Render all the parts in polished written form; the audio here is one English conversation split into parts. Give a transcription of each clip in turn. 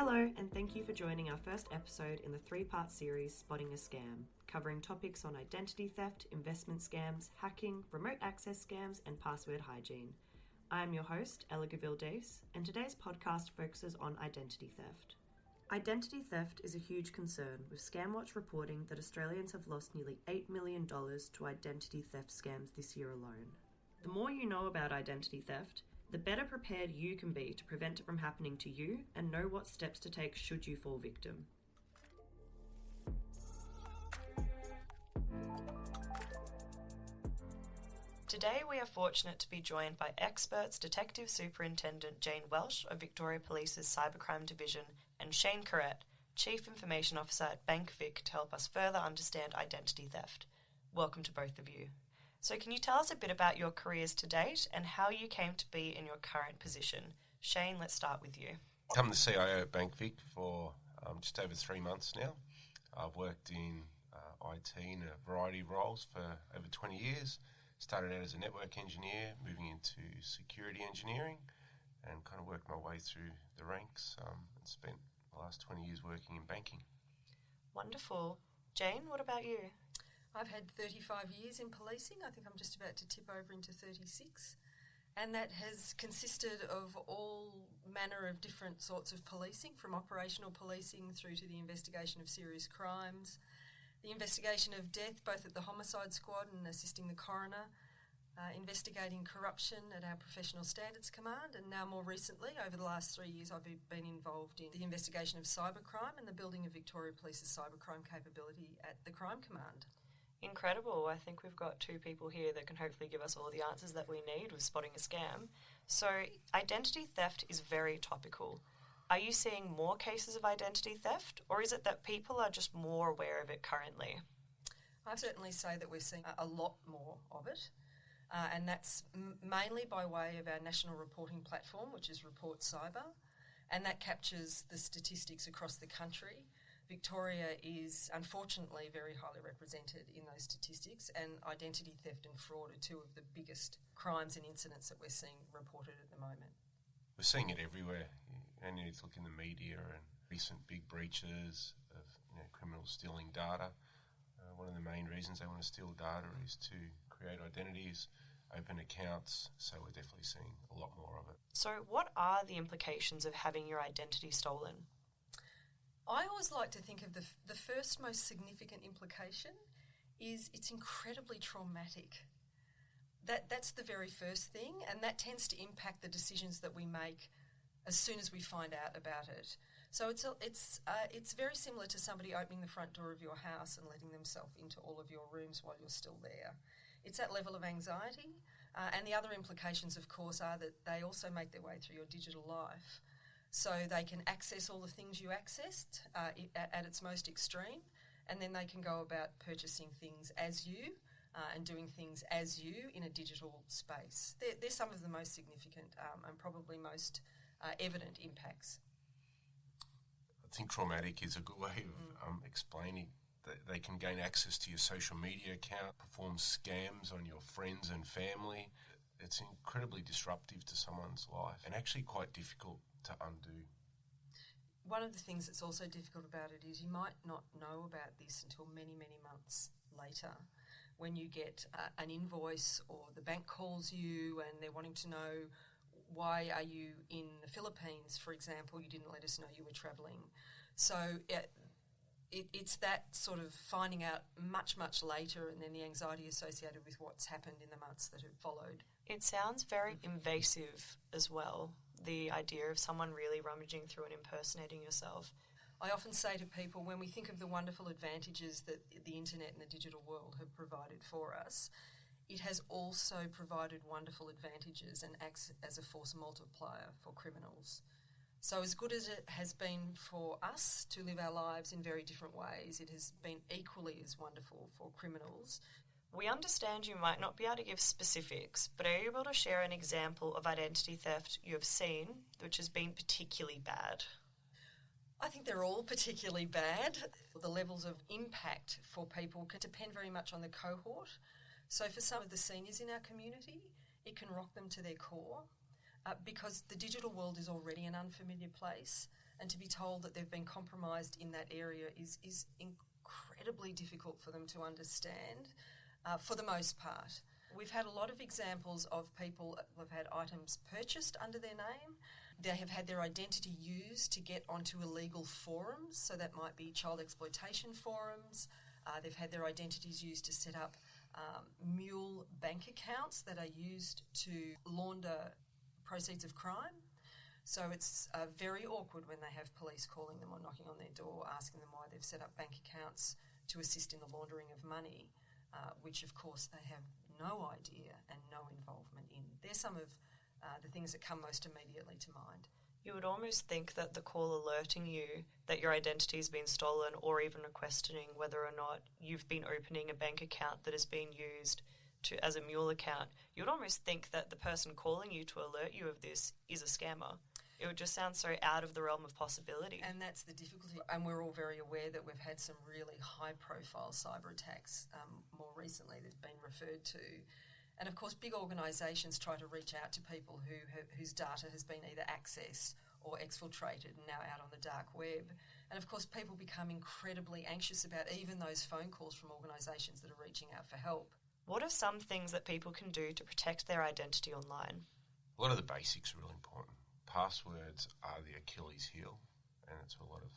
Hello, and thank you for joining our first episode in the three-part series Spotting a Scam, covering topics on identity theft, investment scams, hacking, remote access scams, and password hygiene. I am your host, Ella Gavildace, and today's podcast focuses on identity theft. Identity theft is a huge concern, with ScamWatch reporting that Australians have lost nearly $8 million to identity theft scams this year alone. The more you know about identity theft, the better prepared you can be to prevent it from happening to you and know what steps to take should you fall victim. Today we are fortunate to be joined by experts Detective Superintendent Jane Welsh of Victoria Police's Cybercrime Division and Shane Corrett, Chief Information Officer at BankVic, to help us further understand identity theft. Welcome to both of you. So can you tell us a bit about your careers to date and how you came to be in your current position? Shane, let's start with you. I'm the CIO at BankVic for just over 3 months now. I've worked in IT in a variety of roles for over 20 years. Started out as a network engineer, moving into security engineering, and kind of worked my way through the ranks and spent the last 20 years working in banking. Wonderful. Jane, what about you? I've had 35 years in policing. I think I'm just about to tip over into 36. And that has consisted of all manner of different sorts of policing, from operational policing through to the investigation of serious crimes, the investigation of death, both at the homicide squad and assisting the coroner, investigating corruption at our Professional Standards Command, and now more recently, over the last 3 years, I've been involved in the investigation of cybercrime and the building of Victoria Police's cybercrime capability at the Crime Command. Incredible. I think we've got two people here that can hopefully give us all the answers that we need with spotting a scam. So identity theft is very topical. Are you seeing more cases of identity theft, or is it that people are just more aware of it currently? I'd certainly say that we're seeing a lot more of it, and that's mainly by way of our national reporting platform, which is Report Cyber, and that captures the statistics across the country. Victoria is unfortunately very highly represented in those statistics, and identity theft and fraud are two of the biggest crimes and incidents that we're seeing reported at the moment. We're seeing it everywhere. You only need to look in the media and recent big breaches of criminals stealing data. One of the main reasons they want to steal data is to create identities, open accounts, so we're definitely seeing a lot more of it. So what are the implications of having your identity stolen? I always like to think of the first most significant implication is it's incredibly traumatic. That's the very first thing, and that tends to impact the decisions that we make as soon as we find out about it. So it's very similar to somebody opening the front door of your house and letting themselves into all of your rooms while you're still there. It's that level of anxiety, and the other implications, of course, are that they also make their way through your digital life. So they can access all the things you accessed at its most extreme, and then they can go about purchasing things as you and doing things as you in a digital space. They're some of the most significant and probably most evident impacts. I think traumatic is a good way of explaining that they can gain access to your social media account, perform scams on your friends and family. It's incredibly disruptive to someone's life and actually quite difficult to undo. One of the things that's also difficult about it is you might not know about this until many, many months later, when you get an invoice or the bank calls you and they're wanting to know, why are you in the Philippines, for example? You didn't let us know you were travelling. So it's that sort of finding out much, much later, and then the anxiety associated with what's happened in the months that have followed. It sounds very invasive as well, the idea of someone really rummaging through and impersonating yourself. I often say to people, when we think of the wonderful advantages that the internet and the digital world have provided for us, it has also provided wonderful advantages and acts as a force multiplier for criminals. So as good as it has been for us to live our lives in very different ways, it has been equally as wonderful for criminals. We understand you might not be able to give specifics, but are you able to share an example of identity theft you have seen which has been particularly bad? I think they're all particularly bad. The levels of impact for people can depend very much on the cohort. So for some of the seniors in our community, it can rock them to their core because the digital world is already an unfamiliar place. and to be told that they've been compromised in that area is incredibly difficult for them to understand, for the most part. We've had a lot of examples of people who have had items purchased under their name. They have had their identity used to get onto illegal forums, so that might be child exploitation forums. They've had their identities used to set up mule bank accounts that are used to launder proceeds of crime. So it's very awkward when they have police calling them or knocking on their door asking them why they've set up bank accounts to assist in the laundering of money, which of course they have no idea and no involvement in. They're some of the things that come most immediately to mind. You would almost think that the call alerting you that your identity has been stolen, or even questioning whether or not you've been opening a bank account that has been used as a mule account, you would almost think that the person calling you to alert you of this is a scammer. It would just sound so out of the realm of possibility. And that's the difficulty. And we're all very aware that we've had some really high-profile cyber attacks more recently that have been referred to. And of course, big organisations try to reach out to people whose data has been either accessed or exfiltrated and now out on the dark web. And of course, people become incredibly anxious about even those phone calls from organisations that are reaching out for help. What are some things that people can do to protect their identity online? A lot of the basics are really important. Passwords are the Achilles heel, and it's where a lot of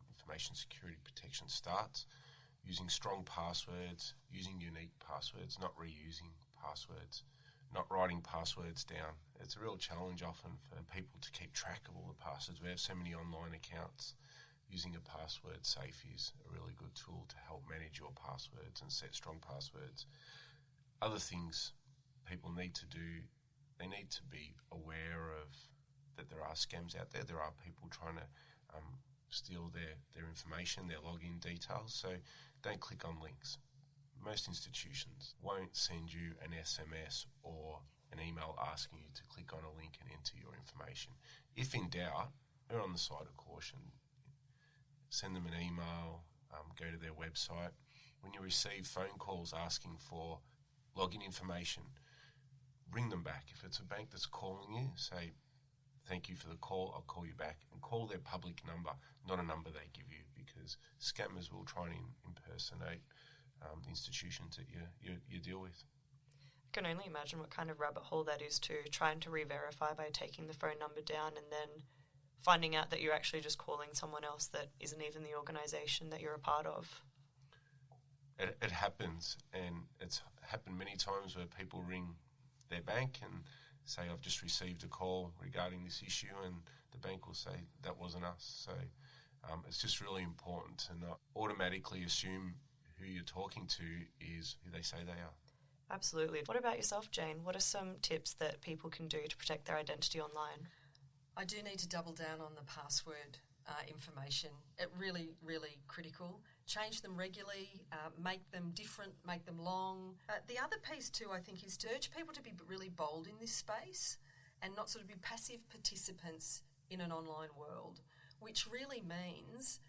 information security protection starts. Using strong passwords, using unique passwords, not reusing passwords, not writing passwords down. It's a real challenge often for people to keep track of all the passwords. We have so many online accounts. Using a password safe is a really good tool to help manage your passwords and set strong passwords. Other things people need to do, they need to be aware of that there are scams out there. There are people trying to steal their information, their login details. So don't click on links. Most institutions won't send you an SMS or an email asking you to click on a link and enter your information. If in doubt, err on the side of caution. Send them an email, go to their website. When you receive phone calls asking for login information, ring them back. If it's a bank that's calling you, say, thank you for the call, I'll call you back, and call their public number, not a number they give you, because scammers will try and impersonate the institutions that you deal with. I can only imagine what kind of rabbit hole that is too, trying to re-verify by taking the phone number down and then finding out that you're actually just calling someone else that isn't even the organisation that you're a part of. It happens, and it's happened many times where people ring their bank and say, I've just received a call regarding this issue, and the bank will say, that wasn't us. So it's just really important to not automatically assume who you're talking to is who they say they are. Absolutely. What about yourself, Jane? What are some tips that people can do to protect their identity online? I do need to double down on the password information. It really, really critical. Change them regularly, make them different, make them long. The other piece too, I think, is to urge people to be really bold in this space and not sort of be passive participants in an online world, which really means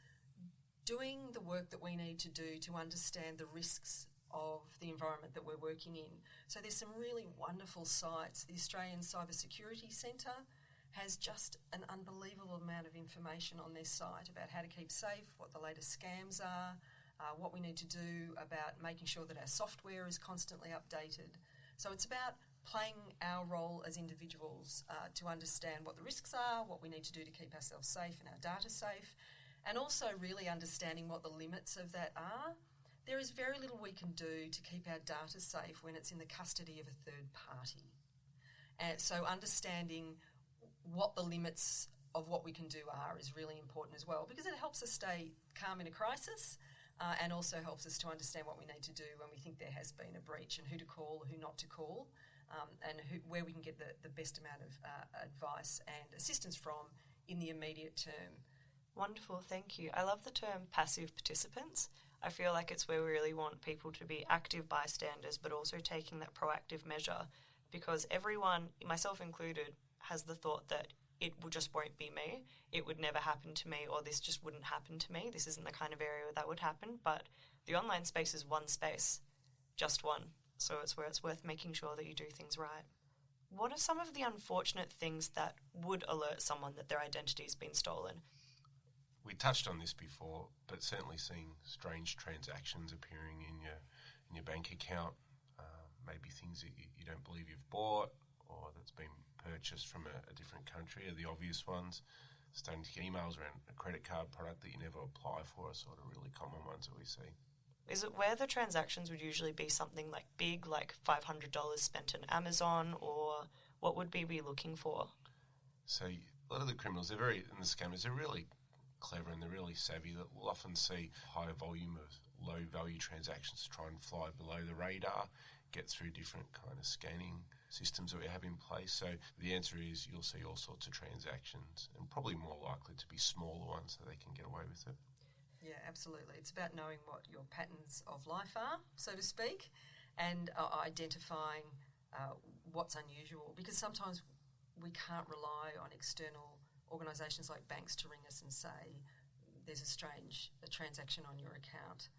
doing the work that we need to do to understand the risks of the environment that we're working in. So there's some really wonderful sites. The Australian Cyber Security Centre has just an unbelievable amount of information on their site about how to keep safe, what the latest scams are, what we need to do about making sure that our software is constantly updated. So it's about playing our role as individuals to understand what the risks are, what we need to do to keep ourselves safe and our data safe, and also really understanding what the limits of that are. There is very little we can do to keep our data safe when it's in the custody of a third party. And so understanding what the limits of what we can do are is really important as well, because it helps us stay calm in a crisis and also helps us to understand what we need to do when we think there has been a breach, and who to call, who not to call, and where we can get the best amount of advice and assistance from in the immediate term. Wonderful, thank you. I love the term passive participants. I feel like it's where we really want people to be active bystanders, but also taking that proactive measure, because everyone, myself included, has the thought that it just won't be me, it would never happen to me, or this just wouldn't happen to me, this isn't the kind of area where that would happen. But the online space is one space, just one, so it's where it's worth making sure that you do things right. What are some of the unfortunate things that would alert someone that their identity has been stolen? We touched on this before, but certainly seeing strange transactions appearing in your bank account, maybe things that you don't believe you've bought or that's been purchased from a different country are the obvious ones. Starting to get emails around a credit card product that you never apply for are sort of really common ones that we see. Is it where the transactions would usually be something like big, like $500 spent on Amazon, or what would we be looking for? So a lot of the criminals, and the scammers, they're really clever and they're really savvy. That we'll often see high volume of low value transactions try and fly below the radar, get through different kind of scanning systems that we have in place. So the answer is you'll see all sorts of transactions, and probably more likely to be smaller ones so they can get away with it. Yeah, absolutely. It's about knowing what your patterns of life are, so to speak, and identifying what's unusual, because sometimes we can't rely on external organisations like banks to ring us and say there's a transaction on your account.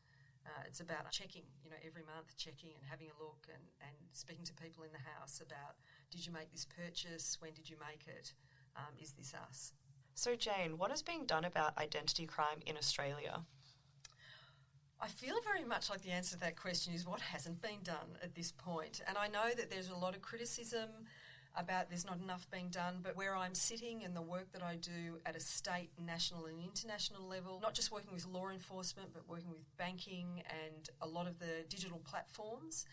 It's about checking, every month, checking and having a look and speaking to people in the house about, did you make this purchase? When did you make it? Is this us? So Jane, what is being done about identity crime in Australia? I feel very much like the answer to that question is what hasn't been done at this point. And I know that there's a lot of criticism about there's not enough being done, but where I'm sitting and the work that I do at a state, national and international level, not just working with law enforcement, but working with banking and a lot of the digital platforms,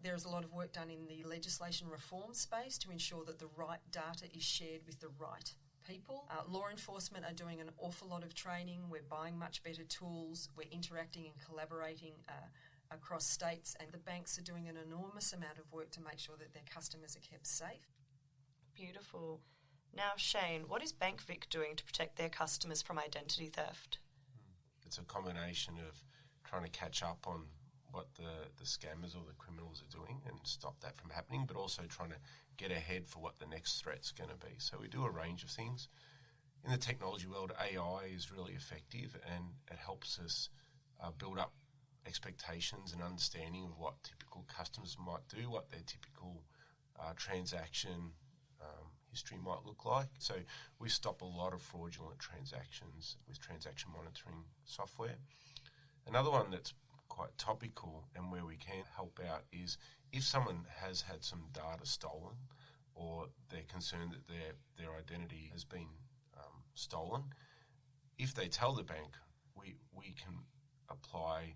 there's a lot of work done in the legislation reform space to ensure that the right data is shared with the right people. Law enforcement are doing an awful lot of training. We're buying much better tools. We're interacting and collaborating across states, and the banks are doing an enormous amount of work to make sure that their customers are kept safe. Beautiful. Now, Shane, what is BankVic doing to protect their customers from identity theft? It's a combination of trying to catch up on what the scammers or the criminals are doing and stop that from happening, but also trying to get ahead for what the next threat's going to be. So we do a range of things. In the technology world, AI is really effective, and it helps us build up expectations and understanding of what typical customers might do, what their typical transaction history might look like. So we stop a lot of fraudulent transactions with transaction monitoring software. Another one that's quite topical and where we can help out is if someone has had some data stolen or they're concerned that their identity has been stolen, if they tell the bank, we can apply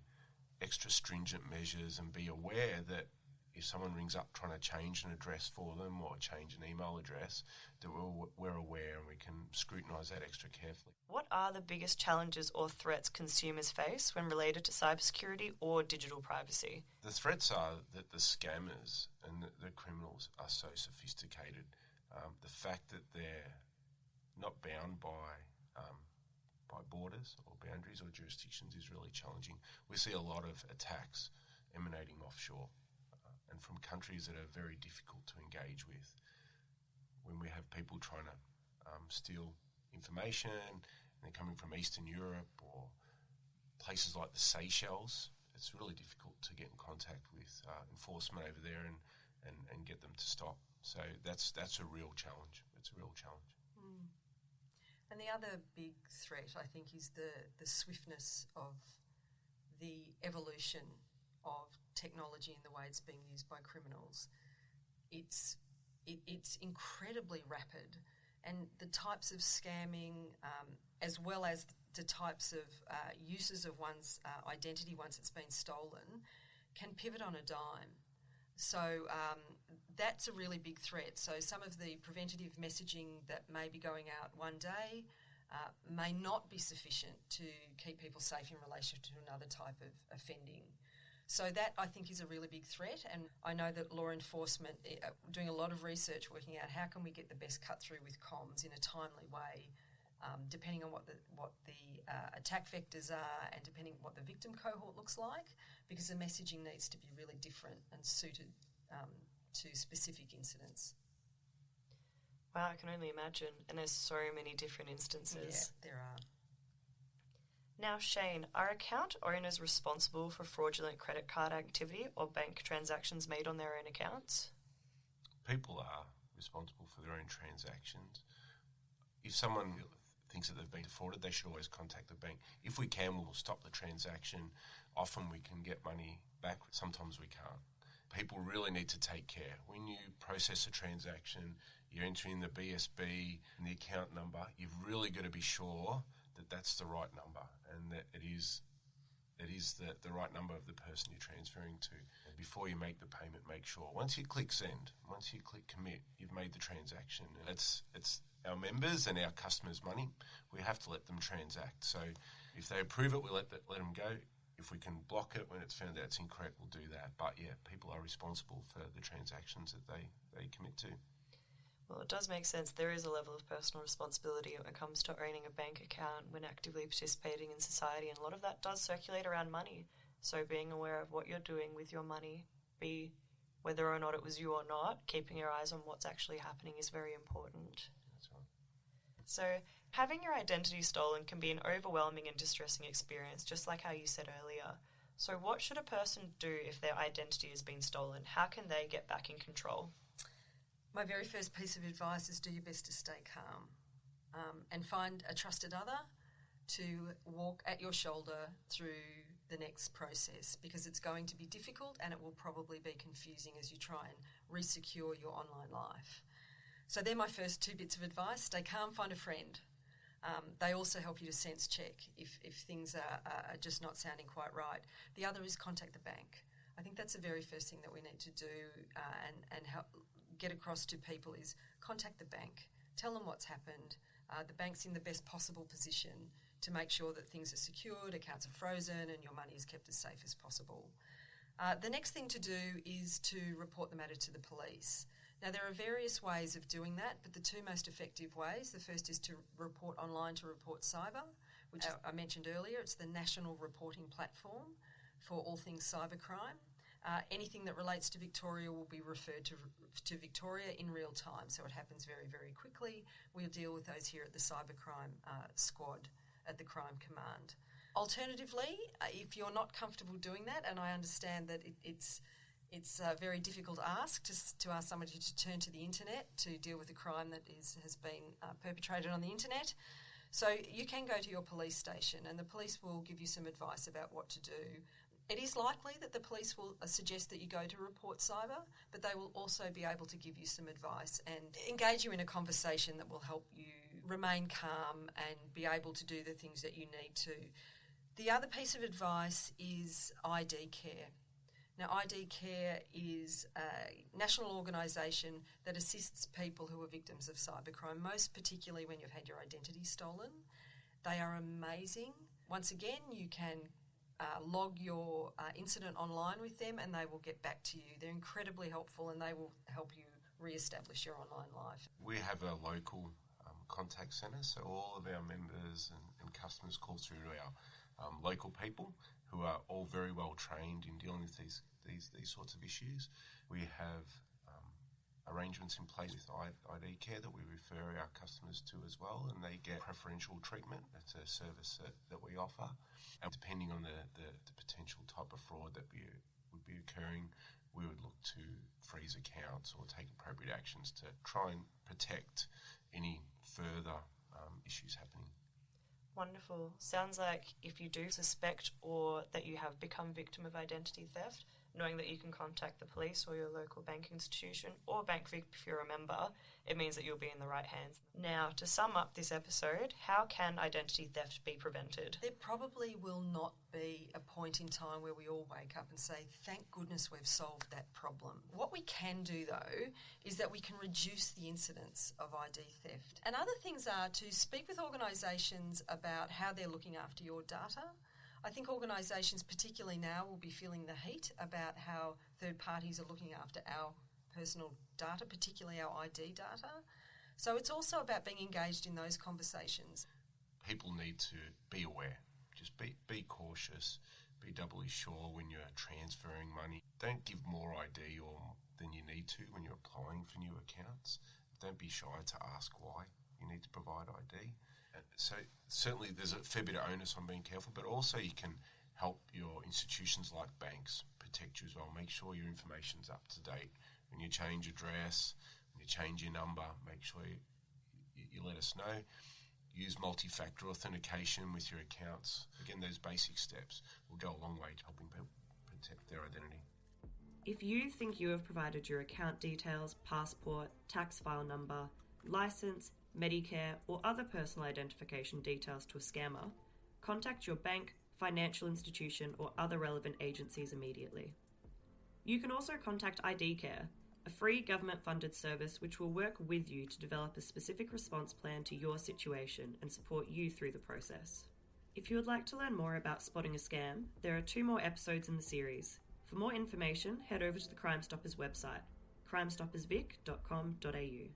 extra stringent measures and be aware that if someone rings up trying to change an address for them or change an email address, that we're aware and we can scrutinise that extra carefully. What are the biggest challenges or threats consumers face when related to cybersecurity or digital privacy? The threats are that the scammers and the criminals are so sophisticated. The fact that they're not bound by borders or boundaries or jurisdictions is really challenging. We see a lot of attacks emanating offshore and from countries that are very difficult to engage with. When we have people trying to steal information and they're coming from Eastern Europe or places like the Seychelles, it's really difficult to get in contact with enforcement over there and get them to stop. So that's a real challenge. It's a real challenge. And the other big threat, I think, is the swiftness of the evolution of technology and the way it's being used by criminals. It's incredibly rapid, and the types of scamming, as well as the types of uses of one's identity once it's been stolen, can pivot on a dime. So that's a really big threat. So some of the preventative messaging that may be going out one day may not be sufficient to keep people safe in relation to another type of offending. So that, I think, is a really big threat, and I know that law enforcement are doing a lot of research working out how can we get the best cut through with comms in a timely way, depending on what the attack vectors are and depending what the victim cohort looks like, because the messaging needs to be really different and suited to specific incidents. Wow, I can only imagine. And there's so many different instances. Yeah, there are. Now, Shane, are account owners responsible for fraudulent credit card activity or bank transactions made on their own accounts? People are responsible for their own transactions. If someone thinks that they've been defrauded, they should always contact the bank. If we can, we'll stop the transaction. Often we can get money back. Sometimes we can't. People really need to take care. When you process a transaction, you're entering the BSB and the account number, you've really got to be sure that that's the right number and that it is the right number of the person you're transferring to. And before you make the payment, make sure. Once you click send, once you click commit, you've made the transaction. And it's our members and our customers' money. We have to let them transact. So if they approve it, we let them go. If we can block it when it's found out it's incorrect, we'll do that. But yeah, people are responsible for the transactions that they commit to. Well, it does make sense. There is a level of personal responsibility when it comes to owning a bank account when actively participating in society, and a lot of that does circulate around money. So being aware of what you're doing with your money, be whether or not it was you or not, keeping your eyes on what's actually happening is very important. That's right. So having your identity stolen can be an overwhelming and distressing experience, just like how you said earlier. So what should a person do if their identity has been stolen? How can they get back in control? My very first piece of advice is do your best to stay calm and find a trusted other to walk at your shoulder through the next process, because it's going to be difficult and it will probably be confusing as you try and re-secure your online life. So they're my first 2 bits of advice. Stay calm, find a friend. They also help you to sense check if things are just not sounding quite right. The other is contact the bank. I think that's the very first thing that we need to do and help get across to people is contact the bank. Tell them what's happened. The bank's in the best possible position to make sure that things are secured, accounts are frozen, and your money is kept as safe as possible. The next thing to do is to report the matter to the police. Now, there are various ways of doing that, but the 2 most effective ways, the first is to report online to Report Cyber, which I mentioned earlier. It's the national reporting platform for all things cybercrime. Anything that relates to Victoria will be referred to Victoria in real time, so it happens very, very quickly. We'll deal with those here at the Cybercrime Squad at the Crime Command. Alternatively, if you're not comfortable doing that, and I understand that it's a very difficult ask to ask somebody to turn to the internet to deal with a crime that has been perpetrated on the internet. So you can go to your police station and the police will give you some advice about what to do. It is likely that the police will suggest that you go to Report Cyber, but they will also be able to give you some advice and engage you in a conversation that will help you remain calm and be able to do the things that you need to. The other piece of advice is ID Care. Now, ID Care is a national organisation that assists people who are victims of cybercrime, most particularly when you've had your identity stolen. They are amazing. Once again, you can log your incident online with them and they will get back to you. They're incredibly helpful and they will help you re-establish your online life. We have a local contact centre, so all of our members and customers call through to our local people who are all very well trained in dealing with these sorts of issues. We have arrangements in place with ID Care that we refer our customers to as well, and they get preferential treatment. That's a service that we offer. And depending on the potential type of fraud that would be occurring, we would look to freeze accounts or take appropriate actions to try and protect any further issues happening. Wonderful. Sounds like if you do suspect or that you have become victim of identity theft, knowing that you can contact the police or your local bank institution or BankVic if you're a member, it means that you'll be in the right hands. Now, to sum up this episode, how can identity theft be prevented? There probably will not be a point in time where we all wake up and say, thank goodness we've solved that problem. What we can do, though, is that we can reduce the incidence of ID theft. And other things are to speak with organisations about how they're looking after your data. I think organisations, particularly now, will be feeling the heat about how third parties are looking after our personal data, particularly our ID data. So it's also about being engaged in those conversations. People need to be aware. Just be cautious. Be doubly sure when you're transferring money. Don't give more ID than you need to when you're applying for new accounts. Don't be shy to ask why you need to provide ID. So certainly there's a fair bit of onus on being careful, but also you can help your institutions like banks protect you as well. Make sure your information's up to date. When you change address, when you change your number, make sure you let us know. use multi-factor authentication with your accounts. Again, those basic steps will go a long way to helping people protect their identity. If you think you have provided your account details, passport, tax file number, license, Medicare, or other personal identification details to a scammer, contact your bank, financial institution, or other relevant agencies immediately. You can also contact ID Care, a free government-funded service which will work with you to develop a specific response plan to your situation and support you through the process. If you would like to learn more about spotting a scam, there are 2 more episodes in the series. For more information, head over to the Crime Stoppers website, crimestoppersvic.com.au.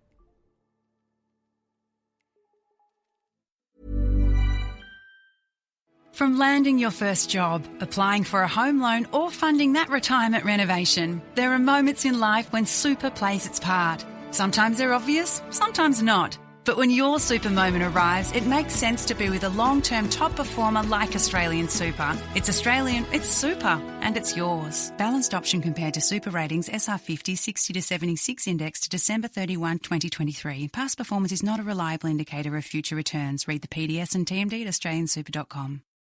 From landing your first job, applying for a home loan, or funding that retirement renovation, there are moments in life when super plays its part. Sometimes they're obvious, sometimes not. But when your super moment arrives, it makes sense to be with a long-term top performer like Australian Super. It's Australian, it's super, and it's yours. Balanced option compared to super ratings SR50 60 to 76 index to December 31, 2023. Past performance is not a reliable indicator of future returns. Read the PDS and TMD at australiansuper.com.